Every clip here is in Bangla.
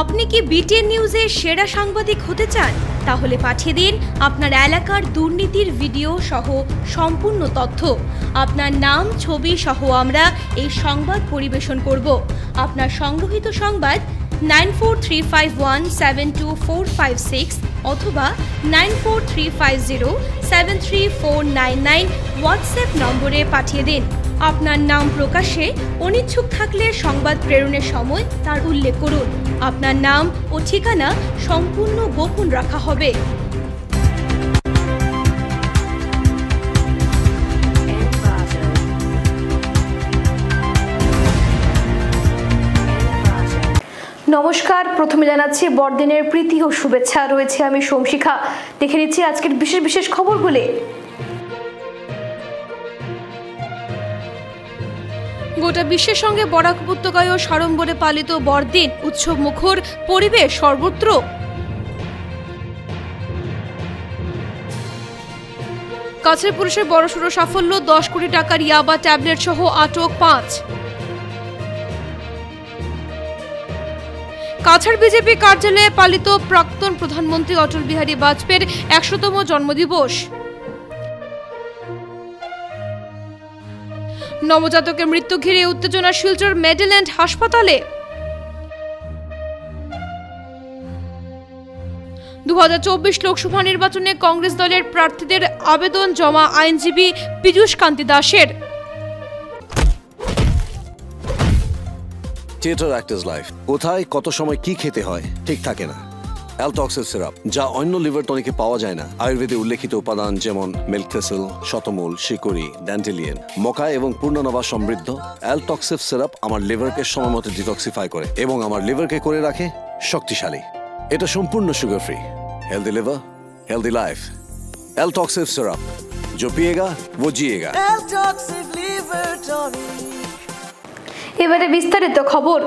আপনি কি বিটিএন নিউজের সেরা সাংবাদিক হতে চান? তাহলে পাঠিয়ে দিন আপনার এলাকার দুর্নীতির ভিডিও সহ সম্পূর্ণ তথ্য। আপনার নাম, ছবি সহ আমরা এই সংবাদ পরিবেশন করব। আপনার সংগ্রহীত সংবাদ 9435172456 অথবা 9435073499 হোয়াটসঅ্যাপ নম্বরে পাঠিয়ে দিন। আপনার নাম প্রকাশে অনিচ্ছুক থাকলে সংবাদ প্রেরণের সময় তার উল্লেখ করুন। আপনার নাম ও ঠিকানা সম্পূর্ণ গোপন রাখা হবে। নমস্কার, প্রথমে জানাচ্ছি বড়দিনের প্রীতি ও শুভেচ্ছা। রয়েছে আমি সোমশিখা। দেখে নিচ্ছি আজকের বিশেষ বিশেষ খবরগুলি। গোটা বিশ্বের সঙ্গে বরাক উপত্যকায় ও সাড়ম্বরে পালিত বড়দিন, উৎসব মুখর পরিবেশ সর্বত্র। কাছের পুলিশের বড়সড় সাফল্য, 10 কোটি টাকার ইয়াবা ট্যাবলেট সহ আটক 5। কাছাড় বিজেপি কার্যালয়ে পালিত প্রাক্তন প্রধানমন্ত্রী অটল বিহারী বাজপেয়ীর 100তম জন্মদিবস। নবজাতকের মৃত্যু ঘিরে উত্তেজনা শিলচর মেডেল্যান্ড হাসপাতালে। 2024 লোকসভা নির্বাচনে কংগ্রেস দলের প্রার্থীদের আবেদন জমা আইনজীবী পীযূষ কান্তি দাসের। থিয়েটার অ্যাক্টরস লাইফ, কোথায় কত সময় কি খেতে হয় ঠিক থাকে না। অ্যালটক্সিল সিরাপ, যা অন্য লিভার টনিকে পাওয়া যায় না। আয়ুর্বেদে উল্লেখিত উপাদান যেমন মিল্ক থেসেল, শতমূল, শিকড়ি, ড্যান্টেলিয়ান, মকা এবং পূর্ণনবা সমৃদ্ধ অ্যালটক্সিল সিরাপ আমার লিভারকে সময়মতো ডিটক্সিফাই করে এবং আমার লিভারকে করে রাখে শক্তিশালী। এটা সম্পূর্ণ sugar free. Healthy liver, healthy life. Altoxil syrup, जो पिएगा वो जिएगा। এবারে বিস্তারিত খবর।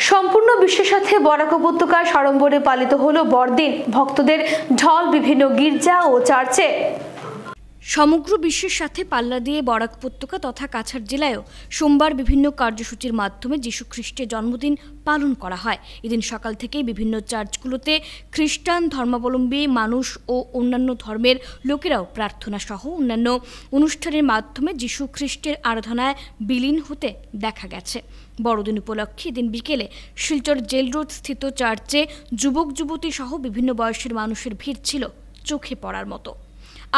সম্পূর্ণ বিশ্বের সাথে বরাক উপত্যকায় সাড়ম্বরে পালিত হলো বড়দিন। ভক্তদের ঢল বিভিন্ন গির্জা ও চার্চে। সমগ্র বিশ্বের সাথে পাল্লা দিয়ে বরাক উপত্যকা তথা কাছাড় জেলায়ও সোমবার বিভিন্ন কার্যসূচির মাধ্যমে যীশু খ্রিস্টের জন্মদিন পালন করা হয়। এদিন সকাল থেকেই বিভিন্ন চার্চগুলোতে খ্রিস্টান ধর্মাবলম্বী মানুষ ও অন্যান্য ধর্মের লোকেরাও প্রার্থনা সহ অন্যান্য অনুষ্ঠানের মাধ্যমে যীশু খ্রিস্টের আরাধনায় বিলীন হতে দেখা গেছে। বড়দিন উপলক্ষে এদিন বিকেলে শিলচর জেল রোড স্থিত চার্চে যুবক যুবতী সহ বিভিন্ন বয়সের মানুষের ভিড় ছিল চোখে পড়ার মতো।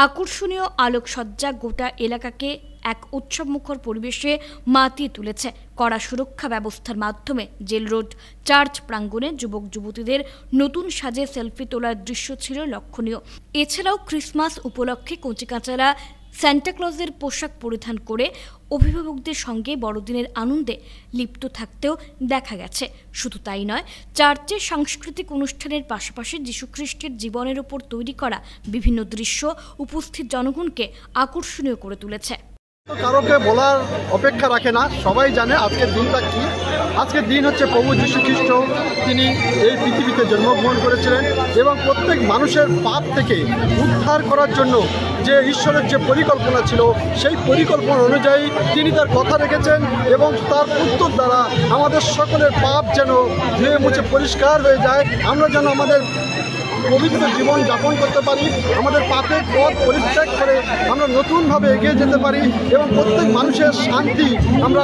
আকর্ষণীয় আলোকসজ্জা গোটা এলাকাকে এক উৎসবমুখর পরিবেশে মাতিয়ে তুলেছে। কড়া সুরক্ষা ব্যবস্থার মাধ্যমে জেল রোড চার্চ প্রাঙ্গণে যুবক যুবতীদের নতুন সাজে সেলফি তোলার দৃশ্য ছিল লক্ষণীয়। এছাড়াও ক্রিসমাস উপলক্ষে কচিকাঁচারা স্যান্টাক্লজের পোশাক পরিধান করে অভিভাবকদের সঙ্গে বড়দিনের আনন্দে লিপ্ত থাকতেও দেখা গেছে। শুধু তাই নয়, চার্চের সাংস্কৃতিক অনুষ্ঠানের পাশাপাশি যীশুখ্রিস্টের জীবনের উপর তৈরি করা বিভিন্ন দৃশ্য উপস্থিত জনগণকে আকর্ষণীয় করে তুলেছে। কারোকে বলার অপেক্ষা রাখে না, সবাই জানে আজকের দিনটা কি। আজকের দিন হচ্ছে প্রভু যীশু খ্রিস্ট, তিনি এই পৃথিবীতে জন্মগ্রহণ করেছিলেন এবং প্রত্যেক মানুষের পাপ থেকে উদ্ধার করার জন্য যে ঈশ্বরের যে পরিকল্পনা ছিল সেই পরিকল্পনা অনুযায়ী তিনি তার কথা রেখেছেন এবং তার উত্তর দ্বারা আমাদের সকলের পাপ যেন ধুয়ে মুছে পরিষ্কার হয়ে যায়, আমরা যেন আমাদের পবিত্র জীবন যাপন করতে পারি, আমাদের পাপের পথ পরিত্যাগ করে আমরা নতুনভাবে এগিয়ে যেতে পারি এবং প্রত্যেক মানুষের শান্তি আমরা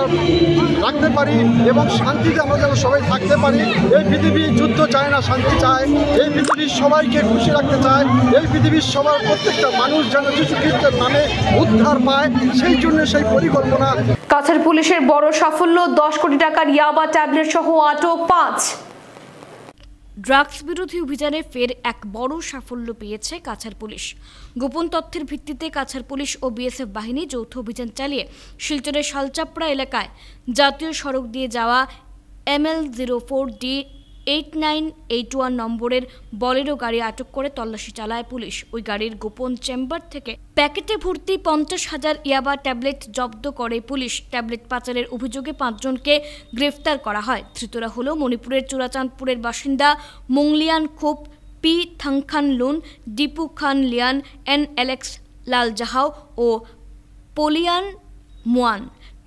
রাখতে পারি এবং শান্তিতে আমরা যেন সবাই থাকতে পারি। এই পৃথিবী যুদ্ধ চায় না, শান্তি চায়। এই পৃথিবীর সবাইকে খুশি রাখতে চায়। এই পৃথিবীর সবার প্রত্যেকটা মানুষ যেন যীশু খ্রিস্টের নামে উদ্ধার পায়, সেই জন্য সেই পরিকল্পনা। কাছাড় পুলিশের বড় সাফল্য, 10 কোটি টাকার ইয়াবা ট্যাবলেট সহ আটক 5। ড্রাগস বিরোধী অভিযানে ফের এক বড় সাফল্য পেয়েছে কাছাড় পুলিশ। গোপন তথ্যের ভিত্তিতে কাছাড় পুলিশ ও বিএসএফ বাহিনী যৌথ অভিযান চালিয়ে শিলচরের শালচাপড়া এলাকায় জাতীয় সড়ক দিয়ে যাওয়া ML04D 8981 নম্বরের বলেরো গাড়ি আটক করে তল্লাশি চালায় পুলিশ। ওই গাড়ির গোপন চেম্বার থেকে প্যাকেটে ভর্তি 50,000 ইয়াবা ট্যাবলেট জব্দ করে পুলিশ। ট্যাবলেট পাচারের অভিযোগে 5 জনকে গ্রেফতার করা হয়। ধৃতরা হল মণিপুরের চূড়াচাঁদপুরের বাসিন্দা মংলিয়ান খোপ, পি থাংখান লুন, দীপু খান লিয়ান, এন এলেক্স লাল জাহাও ও পলিয়ান মুয়ান।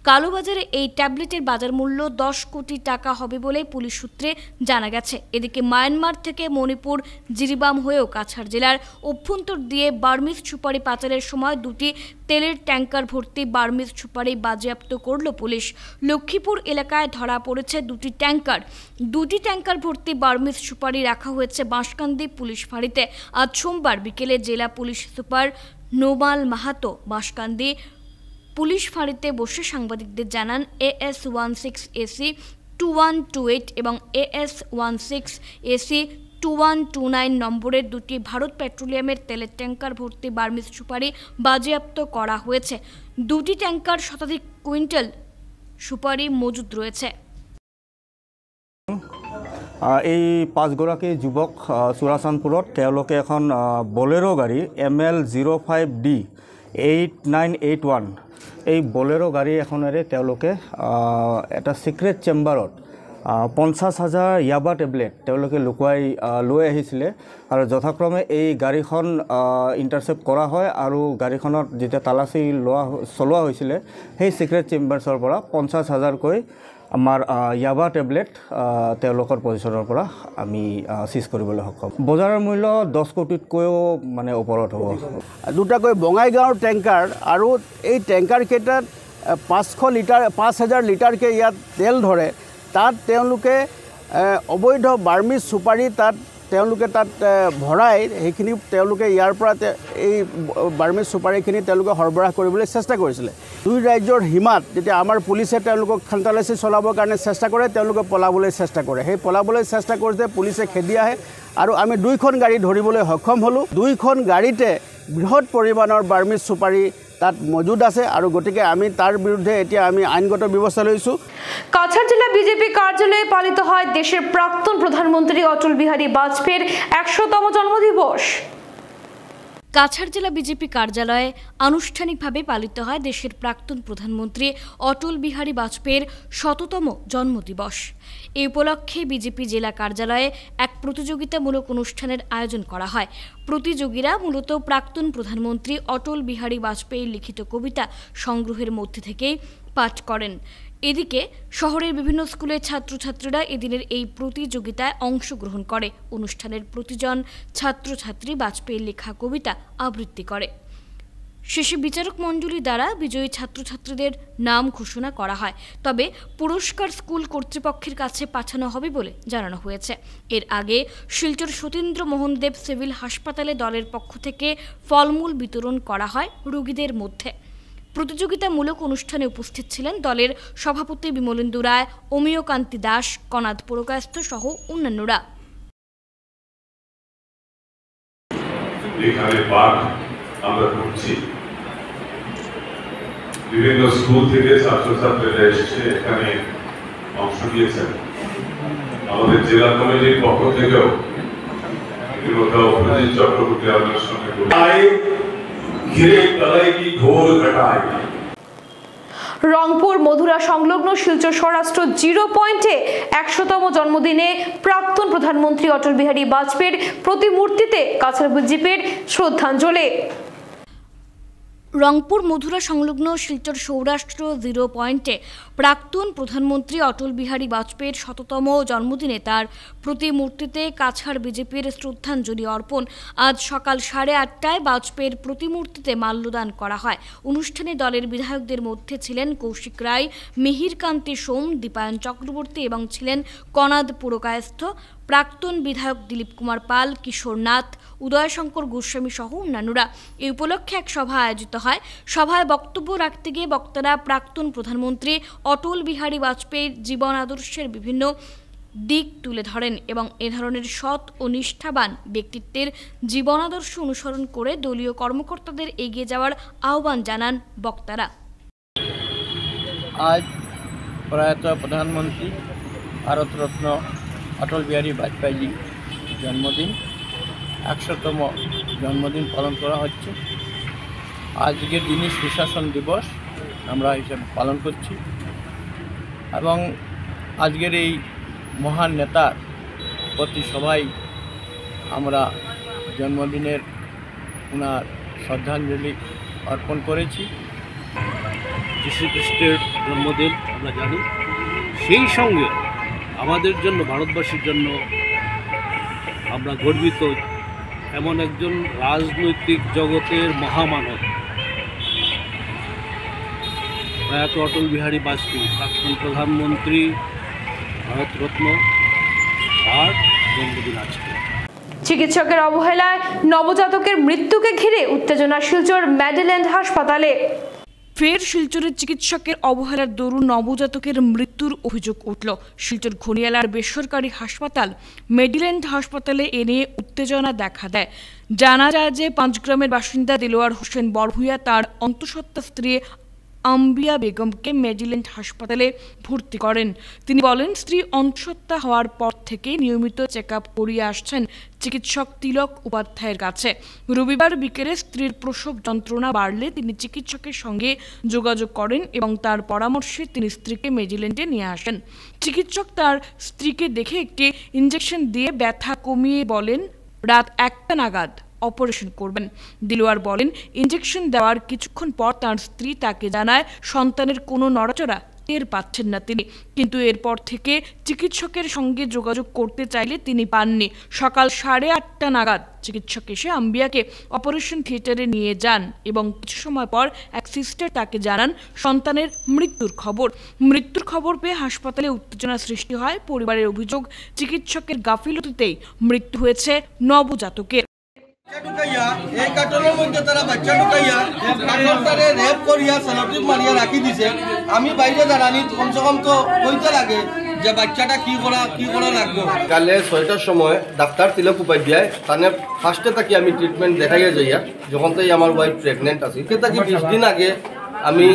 কালোবাজারে এই ট্যাবলেটের বাজার মূল্য 10 কোটি টাকা হবে বলে পুলিশ সূত্রে জানা গেছে। এদিকে মায়ানমার থেকে মণিপুর জিরিবাম হয়েও কাছাড় জেলার অভ্যন্তর দিয়ে বার্মিজ সুপারি পাচারের সময় দুটি তেলের ট্যাঙ্কার ভর্তি বার্মিজ সুপারি বাজেয়াপ্ত করল পুলিশ। লক্ষ্মীপুর এলাকায় ধরা পড়েছে দুটি ট্যাঙ্কার ভর্তি বার্মিজ সুপারি রাখা হয়েছে বাঁশকান্দি পুলিশ ফাঁড়িতে। আজ সোমবার বিকেলে জেলা police super Nomal Mahato Banshkandi police ফাঁড়িতে বসে সাংবাদিকদের জানান AS-16 AC 2128 এবং AS-16 AC 2129 নম্বরের দুটি ভারত পেট্রোলিয়ামের তেলের ট্যাঙ্কার ভর্তি বার্মিজ সুপারি বাজেয়াপ্ত করা হয়েছে। দুটি ট্যাঙ্কার শতাধিক কুইন্টাল সুপারি মজুদ রয়েছে। এই পাঁচগৰাকী যুৱক চুৰাচানপুৰত তেওঁলোকে এখন বলেৰো গাড়ী ML05D 8981 এই বলেৰো গাড়ী এখনেৰে তেওঁলোকে এটা সিক্ৰেট চেম্বাৰত 50,000 ইয়াবা টেবলেট তেওঁলোকে লুকুৱাই লৈ আহিছিলে আৰু যথাক্ৰমে এই গাড়ীখন ইণ্টাৰচেপ্ট কৰা হয় আৰু গাড়ীখনত যেতিয়া তালাচী চলোৱা হৈছিলে সেই সিক্ৰেট চেম্বাৰ্ছৰ পৰা 50,000কৈ আমাৰ ইয়াবা টেবলেট তেওঁলোকৰ পজিশ্যনৰ পৰা আমি সিজ কৰিবলৈ সক্ষম। বজাৰৰ মূল্য 10 কোটিতকৈও মানে ওপৰত হ'ব। দুটাকৈ বঙাইগাঁৱৰ টেংকাৰ আৰু এই টেংকাৰকেইটাত 5,000 লিটাৰকৈ ইয়াত তেল ধৰে। তাত তেওঁলোকে অবৈধ বাৰ্মিজ সুপাৰি তাত ভৰাই সেইখিনি তেওঁলোকে ইয়াৰ পৰা এই বাৰ্মিজ সুপাৰিখিনি তেওঁলোকে সৰবৰাহ কৰিবলৈ চেষ্টা কৰিছিলে। দুই ৰাজ্যৰ সীমাত যেতিয়া আমাৰ পুলিচে তেওঁলোকক খানতালাচী চলাবৰ কাৰণে চেষ্টা কৰে তেওঁলোকে পলাবলৈ চেষ্টা কৰে। সেই পলাবলৈ চেষ্টা কৰোঁতে পুলিচে খেদি আহে আৰু আমি দুইখন গাড়ী ধৰিবলৈ সক্ষম হ'লোঁ। দুইখন গাড়ীতে বৃহৎ পৰিমাণৰ বাৰ্মিজ সুপাৰি তাত মজুদ আছে আৰু গতিকে আমি তাৰ বিৰুদ্ধে এতিয়া আমি আইনগত ব্যৱস্থা লৈছোঁ। কাছাড় জেলা বিজেপি কার্যালয়ে পালিত হয় দেশের প্রাক্তন প্রধানমন্ত্রী অটল বিহারী বাজপেয়ীর 100তম জন্মদিবস। কাছাড় জেলা বিজেপি কার্যালয়ে আনুষ্ঠানিকভাবে পালিত হয় দেশের প্রাক্তন প্রধানমন্ত্রী অটল বিহারী বাজপেয়ীর 100তম জন্মদিবস। এই উপলক্ষে বিজেপি জেলা কার্যালয়ে এক প্রতিযোগিতামূলক অনুষ্ঠানের আয়োজন করা হয়। প্রতিযোগীরা মূলত প্রাক্তন প্রধানমন্ত্রী অটল বিহারী বাজপেয়ীর লিখিত কবিতা সংগ্রহের মধ্যে থেকেই পাঠ করেন। এদিকে শহরের বিভিন্ন স্কুলের ছাত্রছাত্রীরা এদিনের এই প্রতিযোগিতায় অংশগ্রহণ করে। অনুষ্ঠানের প্রতিজন ছাত্রছাত্রী বাজপেয়ীর লেখা কবিতা আবৃত্তি করে। শেষে বিচারক মণ্ডলী দ্বারা বিজয়ী ছাত্রছাত্রীদের নাম ঘোষণা করা হয়। তবে পুরস্কার স্কুল কর্তৃপক্ষের কাছে পাঠানো হবে বলে জানানো হয়েছে। এর আগে শিলচর সতীন্দ্র মোহন দেব সিভিল হাসপাতালে দলের পক্ষ থেকে ফলমূল বিতরণ করা হয় রোগীদের মধ্যে। প্রতিযোগিতামূলক অনুষ্ঠানে উপস্থিত ছিলেন দলের সভাপতি বিমলেন্দু রায়, অমিয়কান্তি দাস, কনাদ পুরকায়স্থ সহ অন্যান্যরা। এখানে পাঠ আমরা করছি, বিভিন্ন স্কুল থেকে ছাত্রছাত্রীরা এসে এখানে অংশ নিয়েছেন। আমাদের জেলা কমিটির পক্ষ থেকেও অভিজিৎ চক্রবর্তী আমাদের সঙ্গে রংপুর মধুরা সংলগ্ন শিলচর স্বরাষ্ট্র 0 পয়েন্টে 100তম জন্মদিনে প্রাক্তন প্রধানমন্ত্রী অটল বিহারী বাজপেয়ীর প্রতিমূর্তিতে কাছাড় বিজেপির শ্রদ্ধাঞ্জলি। রংপুর মধুরা সংলগ্ন শিলচর সৌরাষ্ট্র 0 পয়েন্টে প্রাক্তন প্রধানমন্ত্রী অটল বিহারী বাজপেয়ীর 100তম জন্মদিনে তার প্রতিমূর্তিতে কাছাড় বিজেপির শ্রদ্ধাঞ্জলি অর্পণ। আজ সকাল 8:30টায় বাজপেয়ীর প্রতিমূর্তিতে মাল্যদান করা হয়। অনুষ্ঠানে দলের বিধায়কদের মধ্যে ছিলেন কৌশিক রায়, মিহিরকান্তি সোম, দীপায়ন চক্রবর্তী এবং ছিলেন কনাদ পুরকায়স্থ, প্রাক্তন বিধায়ক দিলীপ কুমার পাল, কিশোর নাথ, উদয়শঙ্কর গোস্বামী সহ অন্যান্যরা। এই উপলক্ষে এক সভা আয়োজিত হয়। সভায় বক্তব্য রাখতে গিয়ে বক্তারা প্রাক্তন প্রধানমন্ত্রী অটল বিহারী বাজপেয়ীর জীবন আদর্শের বিভিন্ন দিক তুলে ধরেন এবং এ ধরনের সৎ ও নিষ্ঠাবান ব্যক্তিত্বের জীবন আদর্শ অনুসরণ করে দলীয় কর্মকর্তাদের এগিয়ে যাওয়ার আহ্বান জানান বক্তারা। আজ প্রয়াত প্রধানমন্ত্রী ভারতরত্ন অটল বিহারী বাজপেয়ী জন্মদিন, 100তম জন্মদিন পালন করা হচ্ছে। আজকের দিনই সুশাসন দিবস আমরা হিসেবে পালন করছি এবং আজকের এই মহান নেতার প্রতি সবাই আমরা জন্মদিনের ওনার শ্রদ্ধাঞ্জলি অর্পণ করেছি। যীশুখ্রিস্টের জন্মদিন আমরা জানি। সেই সঙ্গে আমাদের জন্য, ভারতবাসীর জন্য আমরা গর্বিত এমন একজন রাজনৈতিক জগতের মহামানব প্রয়াত অটল বিহারী বাজপেয়ী, প্রাক্তন প্রধানমন্ত্রী, ভারতরত্ন, তার জন্মদিন আজকে। চিকিৎসকের অবহেলায় নবজাতকের মৃত্যুকে ঘিরে উত্তেজনা শিলচর মেডেল্যান্ড হাসপাতালে। ফের শিলচরের চিকিৎসকের অবহেলার দরুন নবজাতকের মৃত্যুর অভিযোগ উঠল। শিলচর ঘনিয়ালার বেসরকারি হাসপাতাল মেডিল্যান্ড হাসপাতালে এ নিয়ে উত্তেজনা দেখা দেয়। জানা যায় যে পাঁচগ্রামের বাসিন্দা দিলওয়ার হোসেন বড়ভূঁইয়া তার অন্তঃসত্ত্বা স্ত্রী আম্বিয়া বেগমকে মেডিল্যান্ড হাসপাতালে ভর্তি করেন। তিনি বলেন, স্ত্রী অন্তঃসত্ত্বা হওয়ার পর থেকে নিয়মিত চেক আপ করিয়ে আসছেন চিকিৎসক তিলক উপাধ্যায়ের কাছে। রবিবার বিকেলে স্ত্রীর প্রসব যন্ত্রণা বাড়লে তিনি চিকিৎসকের সঙ্গে যোগাযোগ করেন এবং তার পরামর্শে তিনি স্ত্রীকে মেডিল্যান্ডে নিয়ে আসেন। চিকিৎসক তার স্ত্রীকে দেখে একটি ইঞ্জেকশন দিয়ে ব্যথা কমিয়ে বলেন রাত 1টা নাগাদ অপারেশন করবেন। দিলওয়ার বলেন, ইঞ্জেকশন দেওয়ার কিছুক্ষণ পর তার স্ত্রী তাকে জানায় সন্তানের কোনো নড়াচড়া টের পাচ্ছেন না তিনি, কিন্তু এরপর থেকে চিকিৎসকের সঙ্গে যোগাযোগ করতে চাইলে তিনি পাননি। সকাল 8:30 নাগাদ চিকিৎসক এসে আম্বিয়াকে অপারেশন থিয়েটারে নিয়ে যান এবং কিছু সময় পর এক সিস্টার তাকে জানান সন্তানের মৃত্যুর খবর পেয়ে হাসপাতালে উত্তেজনা সৃষ্টি হয়। পরিবারের অভিযোগ, চিকিৎসকের গাফিলতিতেই মৃত্যু হয়েছে নবজাতকের। এই কার্টনের মধ্যে তারা বাচ্চা ঢুকাইয়া কার্টনটারে রেপ করিয়া সেলোটিপ মারিয়া রাখি দিছে। আমি বাইরে দাঁড়ানি, কমসে কম তো কইতে লাগে যে বাচ্চাটা কি করা লাগবে। কালে 6টার সময় ডাক্তার তিলক উপাধ্যায় তানে ফার্স্টে থাকি আমি ট্রিটমেন্ট দেখাইয়া যাইয়া, যখন তাই আমার ওয়াইফ প্রেগনেন্ট আছে তাকে 20 দিন আগে আমি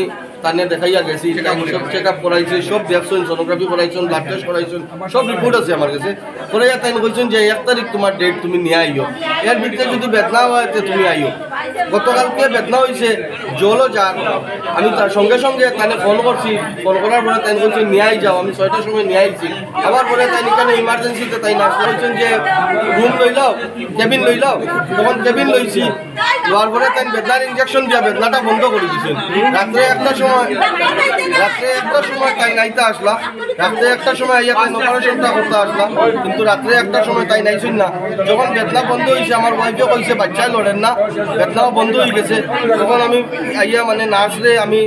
তানে দেখাইয়া গেছি, সব চেক আপ করাইছি, সব দেখছেন, সোনোগ্রাফি করাইছেন, ব্লাড টেস্ট করাইছেন, সব রিপোর্ট আছে আমার কাছে। করাইয়া তাই বলছেন যে 1 তারিখ তোমার ডেট, তুমি নিয়ে আইও, এর ভিতরে যদি বেদনা হয় তো তুমি আইও। গতকালকে বেদনা হয়েছে, জলও যার, আমি তার সঙ্গে সঙ্গে তানে ফোন করছি, ফোন করার পরে তাই বলছেন নিয়ে আই যাও। আমি 6টার সময় নিয়ে আইছি। আবার পরে তাই এখানে ইমার্জেন্সিতে তাই না বলছেন যে রুম লই লাও, কেবিন লই লাও। তখন কেবিন লইছি, লওয়ার পরে তাই বেদনার ইঞ্জেকশন দিয়া বেদনাটা বন্ধ করে দিয়েছেন। রাত্রে 1টার সময় তাই নাইতে আসলাম, রাত্রে 1টার সময় আইয়া তাই অপারেশনটা করতে আসলাম, কিন্তু রাত্রে 1টার সময় তাই নাইছেন না। যখন বেদনা বন্ধ হয়েছে, আমার ওয়াইফে কইছে বাচ্চায় লড়েন না, বেদনাও বন্ধ হয়ে গেছে। তখন আমি আইয়া নার্সরে আমি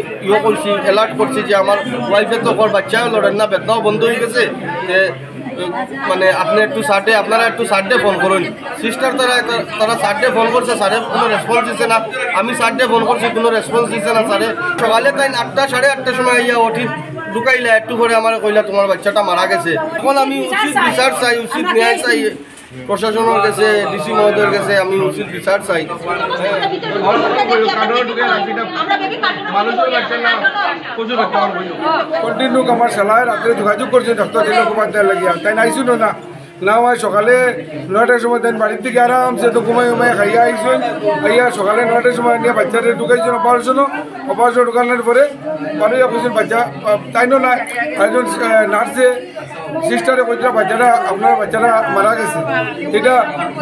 করছি, অ্যালার্ট করছি যে আমার ওয়াইফে তো বাচ্চাও লড়েন না, বেদনাও বন্ধ হয়ে গেছে, আপনি একটু আপনারা একটু সার্ডে ফোন করুন। সিস্টার তারা সার্ডে ফোন করছে, স্যারে কোনো রেসপন্স দিচ্ছে না। আমি সার্ডে ফোন করছি, কোনো রেসপন্স দিচ্ছে না স্যারে। সকালে তাই 8টা 8:30 সময় আইয়া ওঠি ঢুকাইলা, একটু করে আমার কইলা তোমার বাচ্চাটা মারা গেছে। এখন আমি উচিত বিচার চাই, উচিত ন্যায় চাই প্রশাসনের কাছে, ডিসি মহোদয়ের কাছে আমি উচিত বিচার চাই। কন্টিনিউ আমার চালায়, রাত্রে যোগাযোগ করছে ডক্টর তিলক উপাধ্যায় লাগিয়া, তাই নাইছিল না হয় সকালে 9টার সময় তাই বাড়ির থেকে আরামসে তো ঘুমাই খাইয়া আইসুন। আইয়া সকালে 9টার সময় নিয়ে বাচ্চাদের ঢুকাইছেন অপারেশন ঢুকানোর পরে বাড়িয়া কইছেন বাচ্চা তাইনও না, একজন নার্সে সিস্টারে কইছিল আপনার বাচ্চারা মারা গেছে। এটা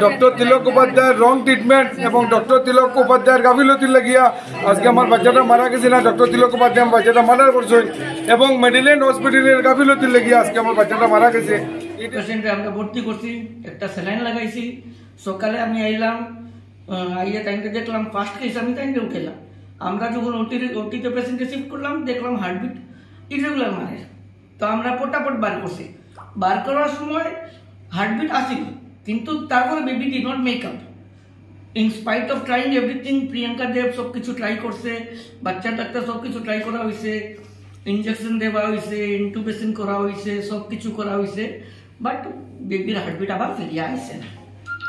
ডক্টর তিলক উপাধ্যায়ের রং ট্রিটমেন্ট এবং ডক্টর তিলক উপাধ্যায়ের গাফিলতির লাগিয়া আজকে আমার বাচ্চাটা মারা গেছে না। ডক্টর তিলক উপাধ্যায় আমার বাচ্চাটা মার্ডার করছেন এবং মেডিল্যান্ড হসপিটালের গাফিলতির লাগিয়া আজকে আমার বাচ্চাটা মারা গেছে। পেশেন্টে আমরা ভর্তি করছি, একটা স্যালাইন লাগাইছি। সকালে আমি আইলাম, আইয়া টাইমটা দেখলাম ফার্স্ট কেস, আমি টাইমটা উঠেলাম। আমরা যখন ওটিতে পেশেন্টে শিফট করলাম, দেখলাম হার্টবিট ইরেগুলার মানে, তো আমরা পটাপট বার করছি। বার করার সময় হার্টবিট আসিল, কিন্তু তারপরে baby did not make up. In spite of trying everything, Priyanka Dev সব কিছু ট্রাই করছে, বাচ্চা ডাক্তার সব কিছু ট্রাই করা হয়েছে, ইঞ্জেকশন দেওয়া হয়েছে, ইনটুবেশন করা হয়েছে, সব কিছু করা হয়েছে, বাট বেবির হার্টবিট আবার ফিরিয়ে আসছে না।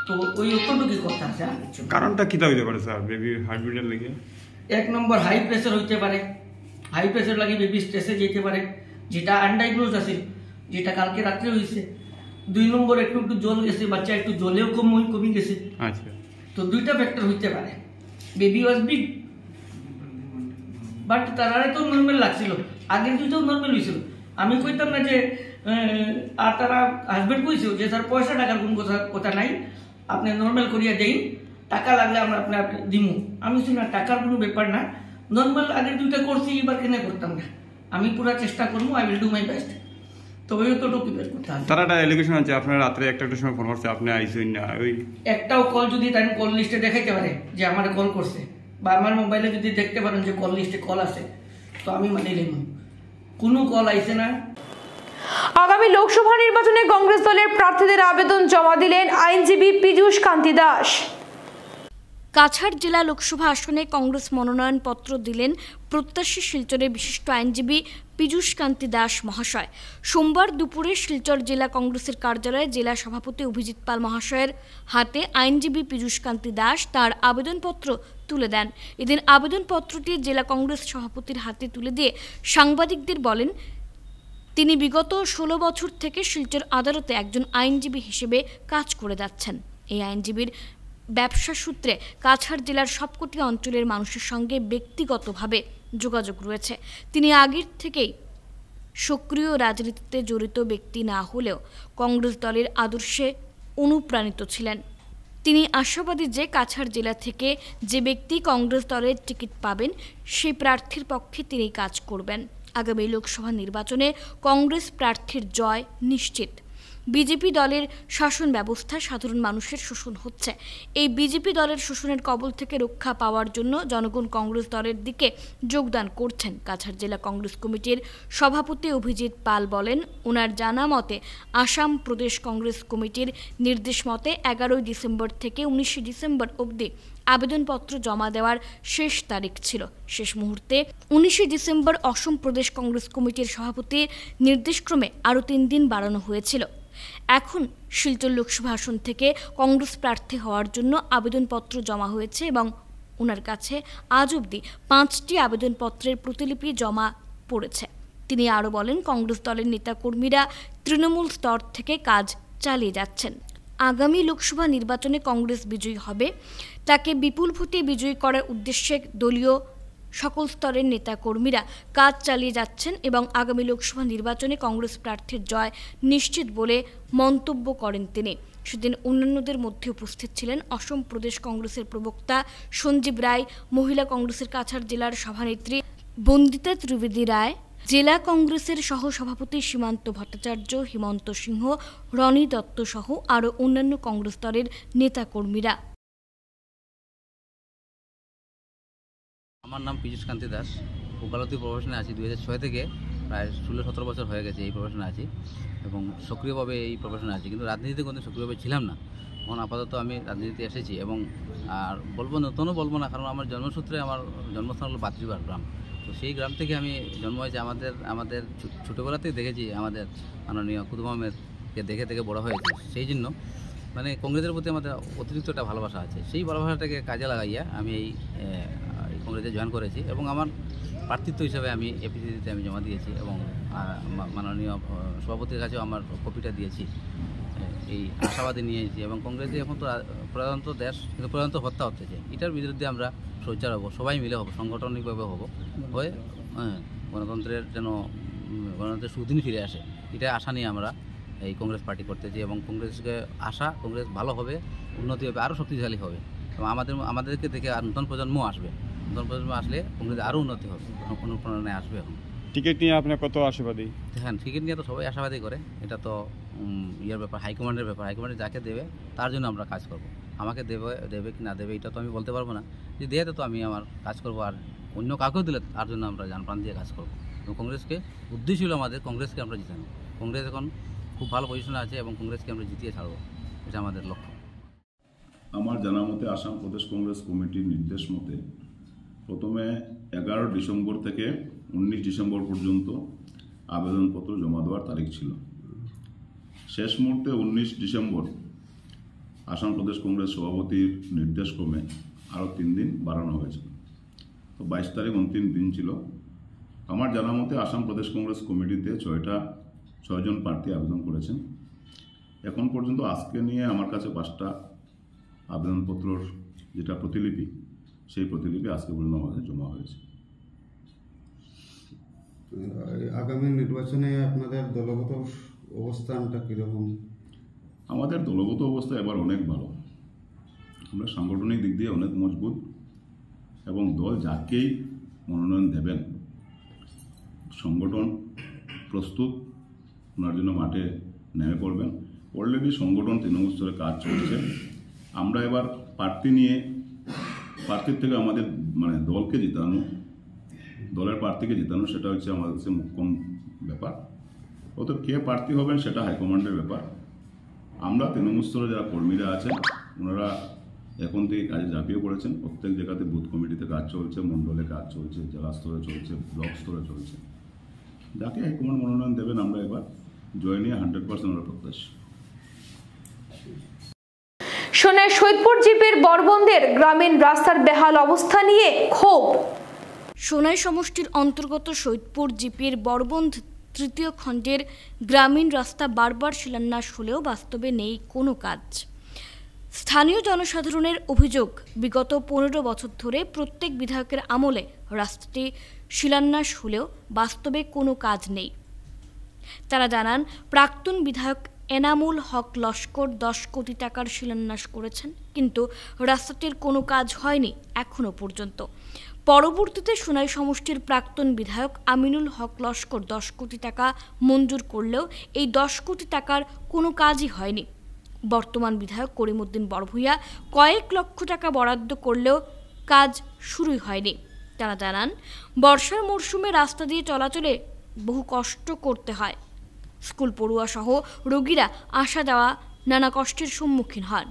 তো ওই অত্যন্তটুকু কথা আছে। আর কিছু কারণটা কি হইতে পারে স্যার বেবির হার্টবিটের লাগে? 1 নম্বর হাই প্রেসার হইতে পারে, হাই প্রেসার লাগে বেবি স্ট্রেসে যেতে পারে, যেটা আনডাইগনোজ আছে, যেটা কালকে রাত্রে হয়েছে। 2 নম্বর একটু জল গেছে, বাচ্চা একটু জলেও কমে গেছে। আচ্ছা, তো 2টা ফ্যাক্টর হইতে পারে। বেবি ওয়াজ বিগ, বাট তারা তো নর্মাল লাগছিল, আগের 2টাও নর্মাল হয়েছিল। আমি কইতাম না যে আর তারা হাজবেন্ড কইছে যে স্যার পয়সা টাকার কোনো কথা নাই, আপনি নর্মাল করিয়া দেন, টাকা লাগলে আমরা আপনি দিমু। আমি শুনি না, টাকার কোনো ব্যাপার না, নর্মাল আগের দুইটা করছি, এবার কেন করতাম না। আমি পুরো চেষ্টা করবো, I will do my best. তবে তো টপিকের কথা তারা একটা এলিগেশন আছে আপনার রাত্রে একটা সময় ফোন করছে, আপনি আইসেন না, ওই একটাও কল যদি তাই কল লিস্টে দেখাইতে পারে যে আমার কল করছে, বা আমার মোবাইলে যদি দেখতে পারেন যে কল লিস্টে কল আছে, তো আমি মানি নিলাম কোনো কল আইছে না। আগামী লোকসভা নির্বাচনে কংগ্রেস দলের প্রার্থীদের আবেদন জমা দিলেন আইনজীবী পীযূষ কান্তি দাস। কাছাড় জেলা লোকসভা আসনে কংগ্রেস মনোনয়নপত্র দিলেন প্রত্যাশী শিলচরের বিশিষ্ট আইনজীবী পীযূষ কান্তি দাস মহাশয়। সোমবার দুপুরে শিলচর জেলা কংগ্রেসের কার্যালয়ে জেলা সভাপতি অভিজিৎ পাল মহাশয়ের হাতে আইনজীবী পীযূষ কান্তি দাস তার আবেদনপত্র তুলে দেন। এদিন আবেদনপত্রটি জেলা কংগ্রেস সভাপতির হাতে তুলে দিয়ে সাংবাদিকদের বলেন, তিনি বিগত 16 বছর থেকে শিলচর আদালতে একজন আইনজীবী হিসেবে কাজ করে যাচ্ছেন। এই আইনজীবীর ব্যবসা সূত্রে কাছাড় জেলার সবকটি অঞ্চলের মানুষের সঙ্গে ব্যক্তিগতভাবে যোগাযোগ রয়েছে। তিনি আগের থেকেই সক্রিয় রাজনীতিতে জড়িত ব্যক্তি না হলেও কংগ্রেস দলের আদর্শে অনুপ্রাণিত ছিলেন। তিনি আশাবাদী যে কাছাড় জেলা থেকে যে ব্যক্তি কংগ্রেস দলের টিকিট পাবেন সেই প্রার্থীর পক্ষে তিনি কাজ করবেন। আগামী লোকসভা নির্বাচনে কংগ্রেস প্রার্থীর জয় নিশ্চিত। বিজেপি দলের শাসন ব্যবস্থায় সাধারণ মানুষের শোষণ হচ্ছে। এই বিজেপি দলের শোষণের কবল থেকে রক্ষা পাওয়ার জন্য জনগণ কংগ্রেস দলের দিকে যোগদান করছেন। কাছাড় জেলা কংগ্রেস কমিটির সভাপতি অভিজিৎ পাল বলেন, ওনার জানা মতে আসাম প্রদেশ কংগ্রেস কমিটির নির্দেশ মতে 11 ডিসেম্বর থেকে 19 ডিসেম্বর অবধি আবেদনপত্র জমা দেওয়ার শেষ তারিখ ছিল। শেষ মুহূর্তে 19 ডিসেম্বর অসম প্রদেশ কংগ্রেস কমিটির সভাপতির নির্দেশক্রমে আরও 3 দিন বাড়ানো হয়েছিল। এখন শিলচর লোকসভা আসন থেকে কংগ্রেস প্রার্থী হওয়ার জন্য আবেদনপত্র জমা হয়েছে এবং ওনার কাছে আজ অবধি 5টি আবেদনপত্রের প্রতিলিপি জমা পড়েছে। তিনি আরও বলেন, কংগ্রেস দলের নেতাকর্মীরা তৃণমূল স্তর থেকে কাজ চালিয়ে যাচ্ছেন। আগামী লোকসভা নির্বাচনে কংগ্রেস বিজয়ী হবে, তাকে বিপুল ভোটে বিজয়ী করার উদ্দেশ্যে দলীয় সকল স্তরের নেতাকর্মীরা কাজ চালিয়ে যাচ্ছেন এবং আগামী লোকসভা নির্বাচনে কংগ্রেস প্রার্থীর জয় নিশ্চিত বলে মন্তব্য করেন তিনি। সেদিন অন্যান্যদের মধ্যে উপস্থিত ছিলেন অসম প্রদেশ কংগ্রেসের প্রবক্তা সঞ্জীব রায়, মহিলা কংগ্রেসের কাছাড় জেলার সভানেত্রী বন্দিতা ত্রিবেদী রায়, জেলা কংগ্রেসের সহসভাপতি সীমান্ত ভট্টাচার্য, হিমন্ত সিংহ, রনি দত্ত সহ আরও অন্যান্য কংগ্রেস দলের নেতাকর্মীরা। আমার নাম পীযূষ কান্তি দাস। ওকালতি প্রফেশনে আছি 2006 থেকে, প্রায় 16-17 বছর হয়ে গেছে এই প্রফেশনে আছি এবং সক্রিয়ভাবে এই প্রফেশনে আছি, কিন্তু রাজনীতিতে কোনো সক্রিয়ভাবে ছিলাম না। এখন আপাতত আমি রাজনীতিতে এসেছি এবং আর বলবো নতুনও বলবো না, কারণ আমার জন্মসূত্রে আমার জন্মস্থান হলো বাতরিবার গ্রাম। তো সেই গ্রাম থেকে আমি জন্ম হয়েছে। আমাদের ছোটোবেলাতেই দেখেছি আমাদের মাননীয় কুতুব আহমেদকে দেখে বড় হয়েছে। সেই জন্য মানে কংগ্রেসের প্রতি আমাদের অতিরিক্ত একটা ভালোবাসা আছে। সেই ভালোবাসাটাকে কাজে লাগাইয়া আমি এই কংগ্রেসে জয়েন করেছি এবং আমার প্রার্থিত্ব হিসাবে আমি এপিসিতে আমি জমা দিয়েছি এবং মাননীয় সভাপতির কাছেও আমার কপিটা দিয়েছি। এই আশাবাদী নিয়েছি এবং কংগ্রেসে এখন তো প্রধানত দেশ কিন্তু প্রধানত হত্যা হচ্ছে, এটার বিরুদ্ধে আমরা সোচ্চার হব, সবাই মিলে হব, সাংগঠনিকভাবে হব, হয়ে গণতন্ত্রের যেন গণতন্ত্রের সুদিন ফিরে আসে, এটা আশা নিয়ে আমরা এই কংগ্রেস পার্টি করতেছি এবং কংগ্রেসকে আশা কংগ্রেস ভালো হবে, উন্নতি হবে, আরও শক্তিশালী হবে এবং আমাদেরকে দেখে আর নতুন প্রজন্ম আসবে। নতুন প্রজন্ম আসলে কংগ্রেস আরও উন্নতি হবে, অনুপ্রেরণায় আসবে। এখন টিকিট নিয়ে আপনার কত আশাবাদী? হ্যাঁ, টিকিট নিয়ে তো সবাই আশাবাদী করে, এটা তো ইয়ের ব্যাপার, হাইকমান্ডের ব্যাপার। হাইকমান্ডে যাকে দেবে তার জন্য আমরা কাজ করব। আমাকে দেবে কি না দেবে এটা তো আমি বলতে পারবো না, যে দেয় তো আমি আমার কাজ করব, আর অন্য কাউকেও দিলে তার জন্য আমরা জানপ্রাণ দিয়ে কাজ করবো। এবং কংগ্রেসকে উদ্দেশ্য হলো আমাদের কংগ্রেসকে আমরা জিতানো। কংগ্রেস এখন খুব ভালো পজিশনে আছে এবং কংগ্রেসকে আমরা জিতিয়ে ছাড়বো, এটা আমাদের লক্ষ্য। আমার জানা মতে আসাম প্রদেশ কংগ্রেস কমিটির নির্দেশ মতে প্রথমে 11 ডিসেম্বর থেকে 19 ডিসেম্বর পর্যন্ত আবেদনপত্র জমা দেওয়ার তারিখ ছিল। শেষ মুহূর্তে 19 ডিসেম্বর আসাম প্রদেশ কংগ্রেস সভাপতির নির্দেশক্রমে আরও 3 দিন বাড়ানো হয়েছে। তো 22 তারিখ অন্তিম দিন ছিল। আমার জানা মতে আসাম প্রদেশ কংগ্রেস কমিটিতে 6 জন প্রার্থী আবেদন করেছেন। এখন পর্যন্ত আজকে নিয়ে আমার কাছে 5টা আবেদনপত্রর যেটা প্রতিলিপি, সেই প্রতিলিপি আজকে পর্যন্ত আমাদের জমা হয়েছে। আগামী নির্বাচনে আপনাদের দলগত অবস্থানটা কীরকম? আমাদের দলগত অবস্থা এবার অনেক ভালো। আমরা সাংগঠনিক দিক দিয়ে অনেক মজবুত এবং দল যাকেই মনোনয়ন দেবেন সংগঠন প্রস্তুত, ওনার জন্য মাঠে নেমে পড়বেন। অলরেডি সংগঠন তৃণমূল স্তরে কাজ চলছে। আমরা এবার প্রার্থীর থেকে আমাদের দলকে জিতানো, দলের প্রার্থীকে জিতানো, সেটা হচ্ছে আমাদের কাছে মুখ্য ব্যাপার। অত কে প্রার্থী হবেন সেটা হাইকমান্ডের ব্যাপার। আমরা তৃণমূল স্তরে যারা কর্মীরা আছেন ওনারা এখন থেকে কাজে ঝাঁপিয়ে পড়েছেন। প্রত্যেক জায়গাতে বুথ কমিটিতে কাজ চলছে, মণ্ডলে কাজ চলছে, জেলা স্তরে চলছে, ব্লক স্তরে চলছে। যাকে হাইকমান্ড মনোনয়ন দেবেন আমরা এবার জয় নিয়ে 100% আমরা প্রত্যাশী। সোনার সৈয়দপুর জিপির বরবন্দের গ্রামীণ রাস্তার বেহাল অবস্থা নিয়ে ক্ষোভ। সোনাই সমষ্টির অন্তর্গত সৈয়দপুর জিপির বরবন্ধ তৃতীয় খণ্ডের গ্রামীণ রাস্তা বারবার শিলান্যাস হলেও বাস্তবে নেই কোনো কাজ। স্থানীয় জনসাধারণের অভিযোগ, বিগত 15 বছর ধরে প্রত্যেক বিধায়কের আমলে রাস্তাটি শিলান্যাস হলেও বাস্তবে কোনো কাজ নেই। তারা জানান, প্রাক্তন বিধায়ক এনামুল হক লস্কর 10 কোটি টাকার শিলান্যাস করেছেন, কিন্তু রাস্তাটির কোনো কাজ হয়নি এখনো পর্যন্ত। পরবর্তীতে সোনাই সমষ্টির প্রাক্তন বিধায়ক আমিনুল হক লস্কর 10 কোটি টাকা মঞ্জুর করলেও এই 10 কোটি টাকার কোনো কাজই হয়নি। বর্তমান বিধায়ক করিমউদ্দিন বড়ভূঁইয়া কয়েক লক্ষ টাকা বরাদ্দ করলেও কাজ শুরুই হয়নি। তারা জানান, বর্ষার মরশুমে রাস্তা দিয়ে চলাচলে বহু কষ্ট করতে হয়। স্কুল পড়ুয়া সহ রোগীরা আসা যাওয়া নানা কষ্টের সম্মুখীন হন।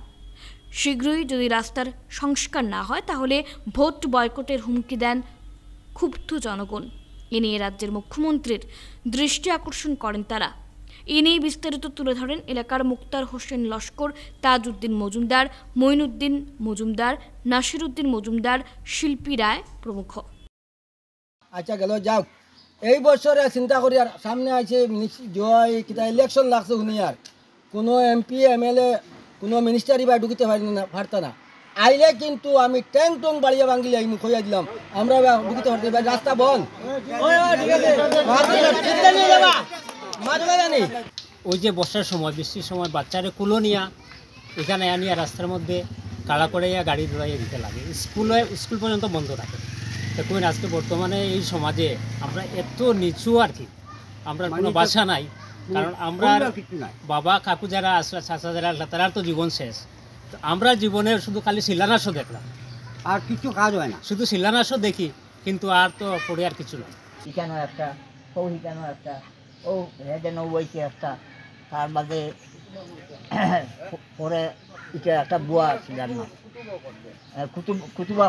শীঘ্রই যদি রাস্তার সংস্কার না হয় তাহলে ভোট বয়কটের হুমকি দেন ক্ষুব্ধ জনগণ। এ নিয়ে রাজ্যের মুখ্যমন্ত্রীর দৃষ্টি আকর্ষণ করেন তারা। এ নিয়ে বিস্তারিত তুলে ধরেন এলাকার মুক্তার হোসেন লস্কর, তাজউদ্দিন মজুমদার, মঈনুদ্দিন মজুমদার, নাসিরউদ্দিন মজুমদার, শিল্পী রায় প্রমুখ। আচ্ছা গেল যাও, এই বছরে চিন্তা করি আর সামনে আছে জয় কিতা ইলেকশন লাগছে শুনি আর কোনো এমপি এমএলএ কোনো মিনিস্টারই বা ঢুকিতে পারত না। আইলে কিন্তু আমি ট্যাং টং বাড়িয়ে ভাঙিলে আমি খইয়া দিলাম, আমরা ঢুকিতে পারতে রাস্তা বন্ধ। ওই যে বর্ষার সময়, বৃষ্টির সময় বাচ্চারা কুলো নিয়া এখানে আনিয়া রাস্তার মধ্যে কাড়া করে গাড়ি ধরাইয়া দিতে লাগে। স্কুল পর্যন্ত বন্ধ থাকে। দেখুন আজকে বর্তমানে এই সমাজে আমরা এত নিচু আর কি, আমরা কোনো বাসা নাই। কারণ আমরা বাবা কাকু যারা চাচা যারা তারা তো জীবন শেষ। আমরা জীবনের শুধু খালি শিলান্যাসও দেখলাম, আর কিছু কাজ হয় না। শুধু শিলান্যাসও দেখি, কিন্তু আর তো পড়ে আর কিছু নয়। এখানেও একটা, ও এখানেও একটা, ও যেন বইছে একটা, তার বাদে পরে এটা একটা বুয়া শিলান্যাস কুতুব